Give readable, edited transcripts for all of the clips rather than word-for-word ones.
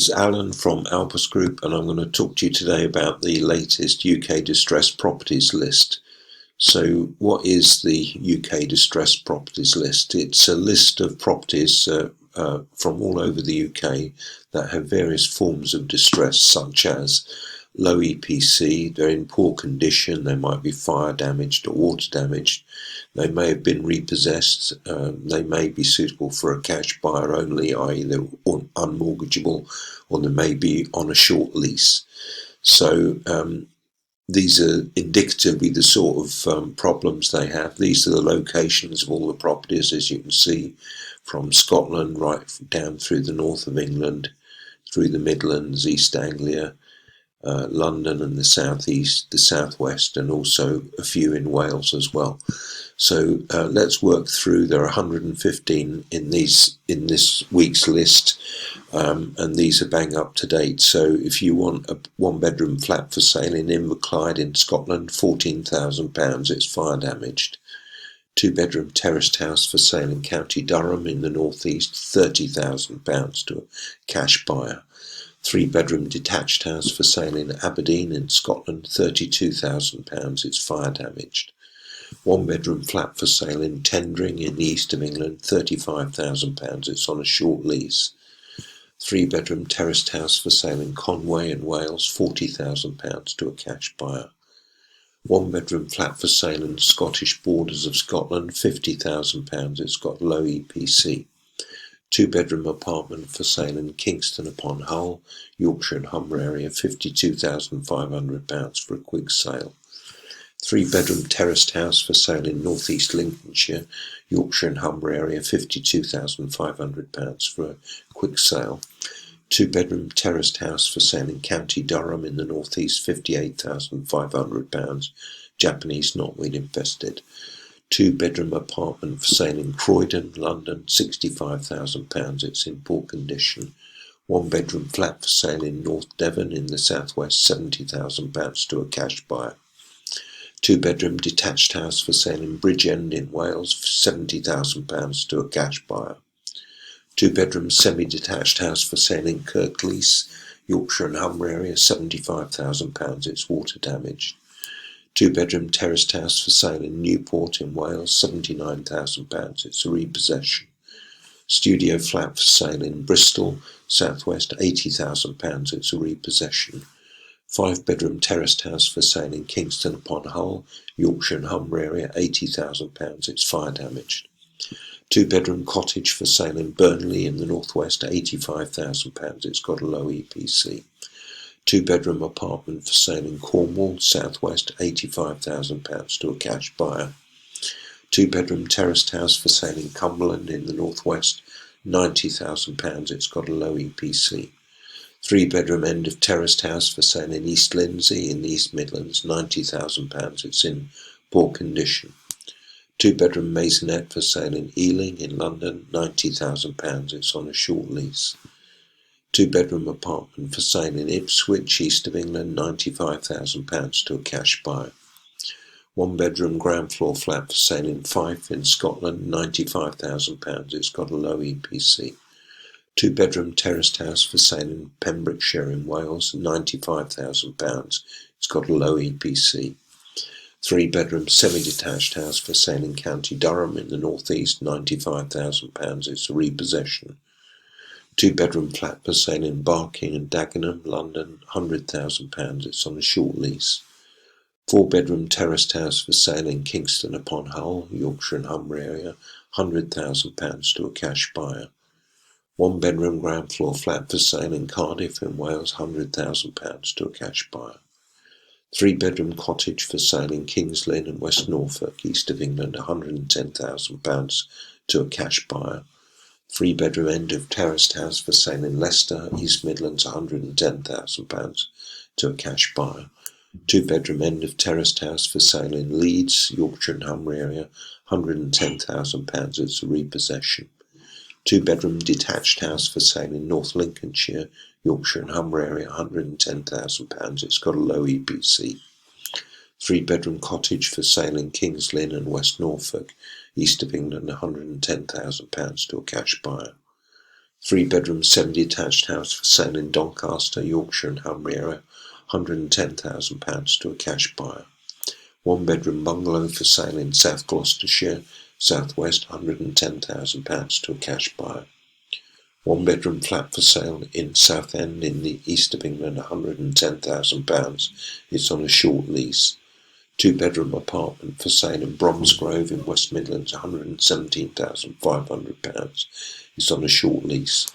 It's Alan from Alpus Group, and I'm going to talk to you today about the latest UK distressed properties list. So what is the UK distressed properties list? It's a list of properties from all over the UK that have various forms of distress, such as low EPC, they're in poor condition, they might be fire damaged or water damaged, they may have been repossessed, they may be suitable for a cash buyer only, i.e. they're unmortgageable, or they may be on a short lease. So these are indicatively the sort of problems they have. These are the locations of all the properties, as you can see, from Scotland right down through the north of England, through the Midlands, East Anglia, London and the southeast, the southwest, and also a few in Wales as well. So let's work through. There are 115 in this week's list, and these are bang up to date. So if you want a one-bedroom flat for sale in Inverclyde in Scotland, £14,000, it's fire damaged. Two-bedroom terraced house for sale in County Durham in the northeast, £30,000 to a cash buyer. Three-bedroom detached house for sale in Aberdeen in Scotland, £32,000, it's fire damaged. One-bedroom flat for sale in Tendring in the east of England, £35,000, it's on a short lease. Three-bedroom terraced house for sale in Conway in Wales, £40,000 to a cash buyer. One-bedroom flat for sale in Scottish borders of Scotland, £50,000, it's got low EPC. Two-bedroom apartment for sale in Kingston upon Hull, Yorkshire and Humber area, £52,500 for a quick sale. Three-bedroom terraced house for sale in northeast Lincolnshire, Yorkshire and Humber area, £52,500 for a quick sale. Two-bedroom terraced house for sale in County Durham in the northeast, £58,500, Japanese knotweed infested. Two-bedroom apartment for sale in Croydon, London, £65,000, it's in poor condition. One-bedroom flat for sale in North Devon in the southwest, £70,000 to a cash buyer. Two-bedroom detached house for sale in Bridgend in Wales, £70,000 to a cash buyer. Two-bedroom semi-detached house for sale in Kirklees, Yorkshire and Humber area, £75,000, it's water damaged. Two-bedroom terraced house for sale in Newport in Wales, £79,000, it's a repossession. Studio flat for sale in Bristol, southwest, £80,000, it's a repossession. Five-bedroom terraced house for sale in Kingston upon Hull, Yorkshire and Humber area, £80,000, it's fire damaged. Two-bedroom cottage for sale in Burnley in the northwest, £85,000, it's got a low EPC. Two-bedroom apartment for sale in Cornwall, southwest, £85,000 to a cash buyer. Two-bedroom terraced house for sale in Cumberland in the northwest, £90,000, it's got a low EPC. Three-bedroom end of terraced house for sale in East Lindsey in the East Midlands, £90,000, it's in poor condition. Two-bedroom maisonette for sale in Ealing in London, £90,000, it's on a short lease. Two-bedroom apartment for sale in Ipswich, east of England, £95,000 to a cash buyer. One-bedroom ground floor flat for sale in Fife in Scotland, £95,000, it's got a low EPC. Two-bedroom terraced house for sale in Pembrokeshire in Wales, £95,000, it's got a low EPC. Three-bedroom semi-detached house for sale in County Durham in the northeast, £95,000, it's a repossession. Two-bedroom flat for sale in Barking and Dagenham, London, £100,000, it's on a short lease. Four-bedroom terraced house for sale in Kingston upon Hull, Yorkshire and Humber area, £100,000 to a cash buyer. One-bedroom ground floor flat for sale in Cardiff in Wales, £100,000 to a cash buyer. Three-bedroom cottage for sale in Kings Lynn and West Norfolk, east of England, £110,000 to a cash buyer. Three-bedroom end of terraced house for sale in Leicester, East Midlands, £110,000 to a cash buyer. Two-bedroom end of terraced house for sale in Leeds, Yorkshire and Humber area, £110,000, it's a repossession. Two-bedroom detached house for sale in North Lincolnshire, Yorkshire and Humber area, £110,000, it's got a low EPC. Three-bedroom cottage for sale in Kings Lynn and West Norfolk, east of England, £110,000 to a cash buyer. 3-bedroom semi-detached house for sale in Doncaster, Yorkshire and Cumbria, £110,000 to a cash buyer. 1-bedroom bungalow for sale in South Gloucestershire, South West, £110,000 to a cash buyer. 1-bedroom flat for sale in Southend in the east of England, £110,000. It's on a short lease. 2-bedroom apartment for sale in Bromsgrove in West Midlands, £117,500. It's on a short lease.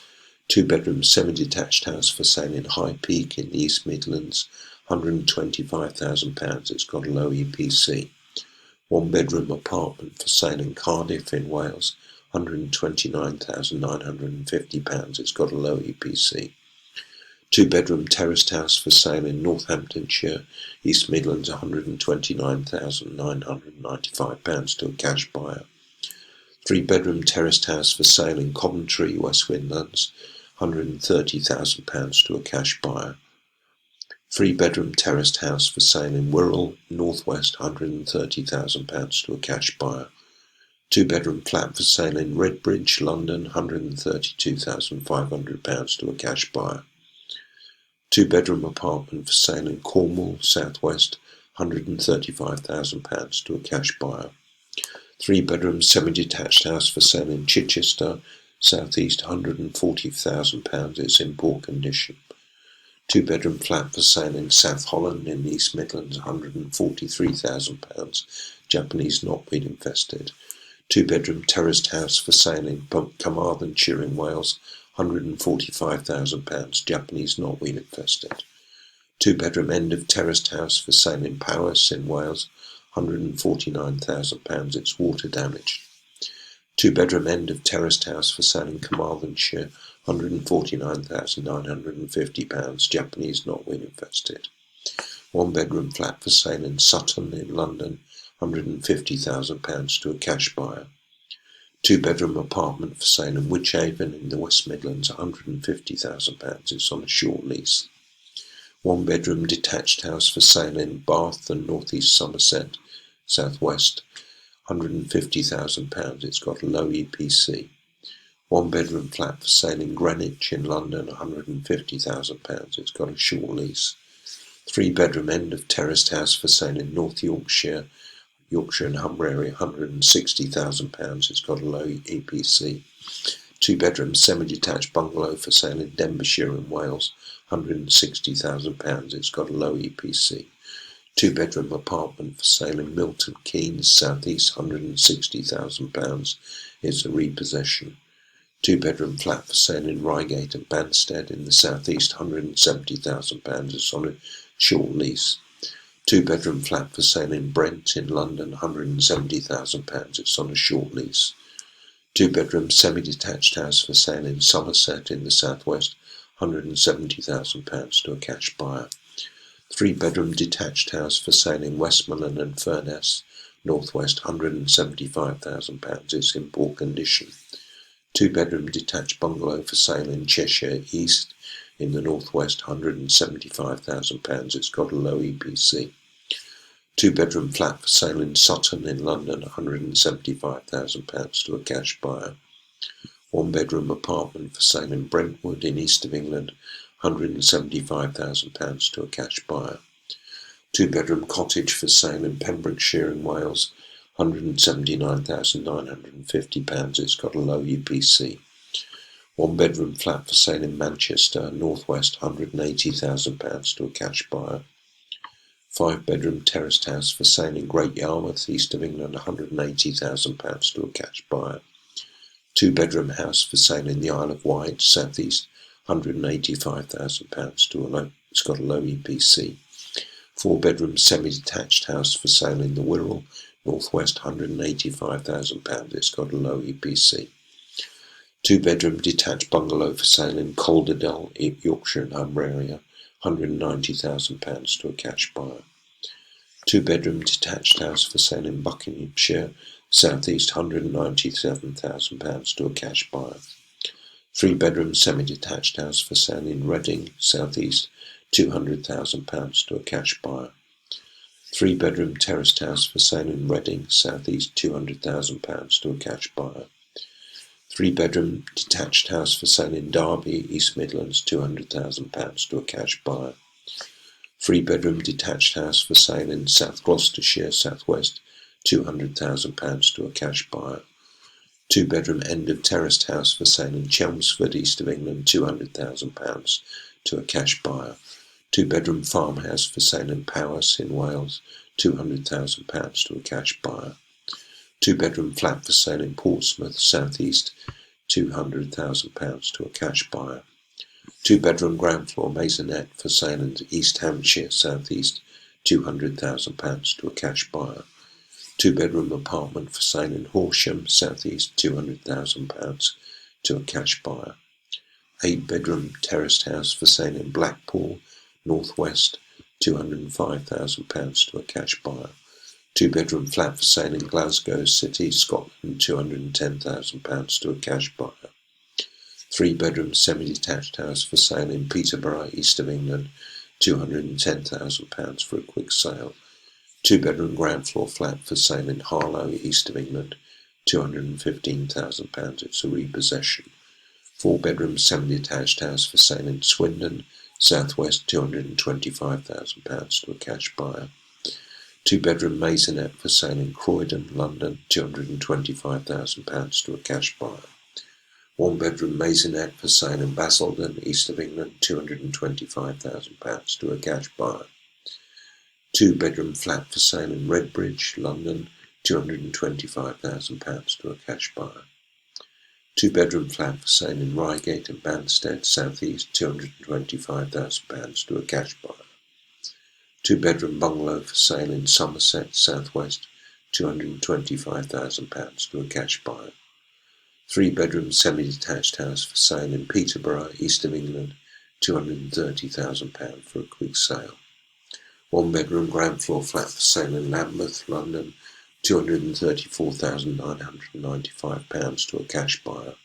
2-bedroom semi-detached house for sale in High Peak in the East Midlands, £125,000. It's got a low EPC. 1-bedroom apartment for sale in Cardiff in Wales, £129,950. It's got a low EPC. 2-bedroom terraced house for sale in Northamptonshire, East Midlands, £129,995 to a cash buyer. 3-bedroom terraced house for sale in Coventry, West Midlands, £130,000 to a cash buyer. 3-bedroom terraced house for sale in Wirral, North West, £130,000 to a cash buyer. 2-bedroom flat for sale in Redbridge, London, £132,500 to a cash buyer. 2-bedroom apartment for sale in Cornwall, South West, £135,000 to a cash buyer. 3-bedroom semi-detached house for sale in Chichester, South East, £140,000. It's in poor condition. 2-bedroom flat for sale in South Holland in the East Midlands, £143,000. Japanese knotweed infested. 2-bedroom terraced house for sale in Carmarthenshire in Wales, £145,000. Japanese knotweed infested. 2-bedroom end of terraced house for sale in Powys in Wales, £149,000. It's water damaged. 2-bedroom end of terraced house for sale in Carmarthenshire, £149,950. Japanese knotweed infested. 1-bedroom flat for sale in Sutton in London, £150,000 to a cash buyer. 2-bedroom apartment for sale in Wychavon in the West Midlands, £150,000. It's on a short lease. 1-bedroom detached house for sale in Bath and North East Somerset, South West, £150,000. It's got a low EPC. 1-bedroom flat for sale in Greenwich in London, £150,000. It's got a short lease. 3-bedroom end of terraced house for sale in North Yorkshire, Yorkshire and Cumbria, £160,000. It's got a low EPC. 2-bedroom semi-detached bungalow for sale in Denbighshire in Wales, £160,000. It's got a low EPC. 2-bedroom apartment for sale in Milton Keynes, South East, £160,000. It's a repossession. 2-bedroom flat for sale in Reigate and Banstead in the South East, £170,000. It's on a short lease. 2-bedroom flat for sale in Brent in London, £170,000. It's on a short lease. 2-bedroom semi-detached house for sale in Somerset in the South West, £170,000 to a cash buyer. 3-bedroom detached house for sale in Westmoreland and Furness, North West, £175,000. It's in poor condition. 2-bedroom detached bungalow for sale in Cheshire East in the North West, £175,000. It's got a low EPC. 2-bedroom flat for sale in Sutton in London, £175,000 to a cash buyer. 1-bedroom apartment for sale in Brentwood in East of England, £175,000 to a cash buyer. 2-bedroom cottage for sale in Pembrokeshire in Wales, £179,950. It's got a low EPC. 1-bedroom flat for sale in Manchester, North West, £180,000 to a cash buyer. 5-bedroom terraced house for sale in Great Yarmouth, East of England, £180,000 to a cash buyer. 2-bedroom house for sale in the Isle of Wight, South East, £185,000 to a low. It's got a low EPC. 4-bedroom semi-detached house for sale in the Wirral, North West, £185,000. It's got a low EPC. 2-bedroom detached bungalow for sale in Calderdale, Yorkshire and Cumbria, £190,000 to a cash buyer. 2-bedroom detached house for sale in Buckinghamshire, South East, £197,000 to a cash buyer. 3-bedroom semi-detached house for sale in Reading, South East, £200,000 to a cash buyer. 3-bedroom terraced house for sale in Reading, South East, £200,000 to a cash buyer. 3-bedroom detached house for sale in Derby, East Midlands, £200,000 to a cash buyer. 3-bedroom detached house for sale in South Gloucestershire, South West, £200,000 to a cash buyer. 2-bedroom end of terraced house for sale in Chelmsford, East of England, £200,000 to a cash buyer. 2-bedroom farmhouse for sale in Powys in Wales, £200,000 to a cash buyer. 2-bedroom flat for sale in Portsmouth, South East, £200,000 to a cash buyer. 2-bedroom ground floor maisonette for sale in East Hampshire, South East, £200,000 to a cash buyer. 2-bedroom apartment for sale in Horsham, South East, £200,000 to a cash buyer. 8-bedroom terraced house for sale in Blackpool, North West, £205,000 to a cash buyer. 2-bedroom flat for sale in Glasgow City, Scotland, £210,000 to a cash buyer. 3-bedroom semi-detached house for sale in Peterborough, East of England, £210,000 for a quick sale. 2-bedroom ground floor flat for sale in Harlow, East of England, £215,000. It's a repossession. 4-bedroom semi-detached house for sale in Swindon, South West, £225,000 to a cash buyer. 2-bedroom maisonette for sale in Croydon, London, £225,000 to a cash buyer. 1-bedroom maisonette for sale in Basildon, East of England, £225,000 to a cash buyer. 2-bedroom flat for sale in Redbridge, London, £225,000 to a cash buyer. 2-bedroom flat for sale in Reigate and Banstead, South East, £225,000 to a cash buyer. 2-bedroom bungalow for sale in Somerset, South West, £225,000 to a cash buyer. 3-bedroom semi-detached house for sale in Peterborough, East of England, £230,000 for a quick sale. 1-bedroom ground floor flat for sale in Lambeth, London, £234,995 to a cash buyer.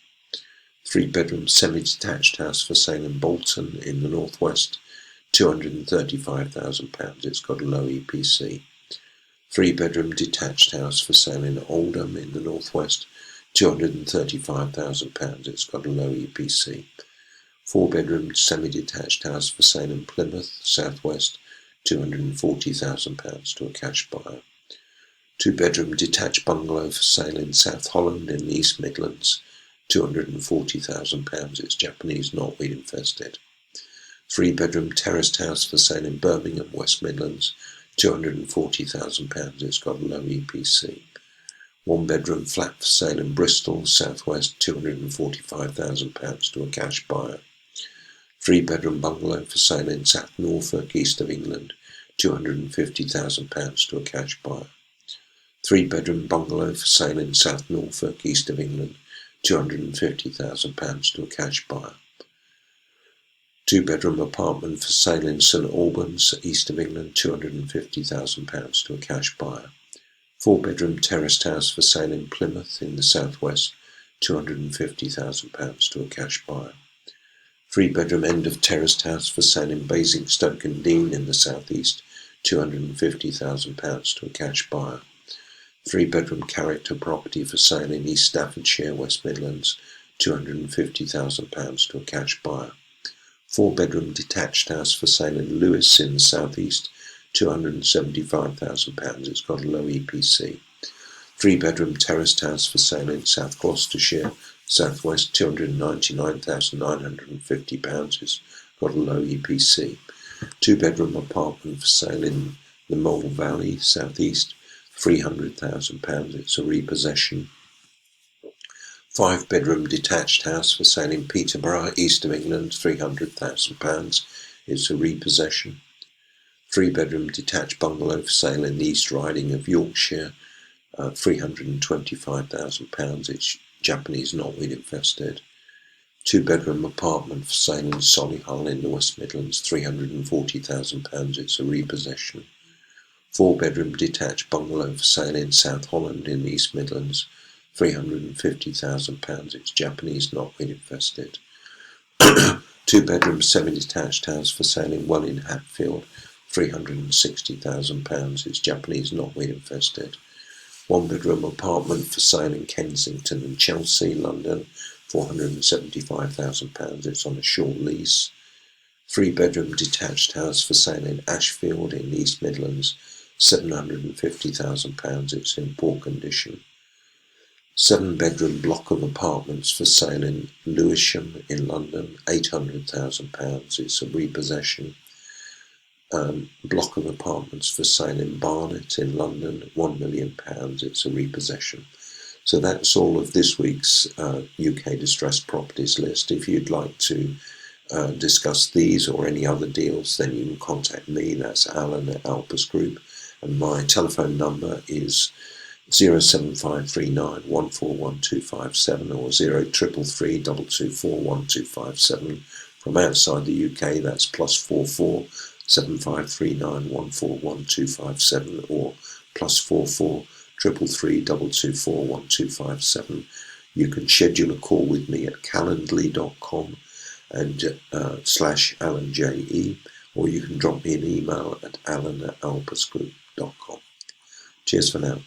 3-bedroom semi-detached house for sale in Bolton in the northwest, £235,000. It's got a low EPC. 3-bedroom detached house for sale in Oldham in the northwest, £235,000. It's got a low EPC. 4-bedroom semi-detached house for sale in Plymouth, southwest, £240,000 to a cash buyer. 2-bedroom detached bungalow for sale in South Holland in the East Midlands, £240,000. It's Japanese knotweed infested. 3-bedroom terraced house for sale in Birmingham, West Midlands, £240,000. It's got a low EPC. 1-bedroom flat for sale in Bristol, South West, £245,000 to a cash buyer. 3-bedroom bungalow for sale in South Norfolk, East of England, £250,000 to a cash buyer. 3-bedroom bungalow for sale in South Norfolk, East of England, £250,000 to a cash buyer. 2-bedroom apartment for sale in St Albans, East of England, £250,000 to a cash buyer. 4-bedroom terraced house for sale in Plymouth in the southwest, £250,000 to a cash buyer. 3-bedroom end of terraced house for sale in Basingstoke-on-Dean in the southeast, £250,000 to a cash buyer. 3-bedroom character property for sale in East Staffordshire, West Midlands, £250,000 to a cash buyer. 4-bedroom detached house for sale in Lewes in the southeast, £275,000. It's got a low EPC. 3-bedroom terraced house for sale in South Gloucestershire, southwest, £299,950. It's got a low EPC. 2-bedroom apartment for sale in the Mole Valley, southeast, £300,000. It's a repossession. 5-bedroom detached house for sale in Peterborough, East of England, £300,000. It's a repossession. 3-bedroom detached bungalow for sale in the East Riding of Yorkshire, £325,000. It's Japanese knotweed infested. 2-bedroom apartment for sale in Solihull in the West Midlands, £340,000. It's a repossession. 4-bedroom detached bungalow for sale in South Holland in the East Midlands, £350,000. It's Japanese knotweed infested. 2-bedroom semi-detached house for sale in Welling Hatfield, £360,000. It's Japanese knotweed infested. 1-bedroom apartment for sale in Kensington and Chelsea, London, £475,000. It's on a short lease. 3-bedroom detached house for sale in Ashfield in East Midlands, £750,000. It's in poor condition. 7-bedroom block of apartments for sale in Lewisham in London, £800,000. It's a repossession. Block of apartments for sale in Barnet in London, £1 million. It's a repossession. So that's all of this week's UK distressed properties list. If you'd like to discuss these or any other deals, then you can contact me. That's Alan at Alpus Group, and my telephone number is 07539 141257 or 0333 224 1257. From outside the UK, that's +44 7539 141257 or +44 333 224 1257. You can schedule a call with me at calendly.com and /AlanJE, or you can drop me an email at alan@alpusgroup.com. Cheers for now.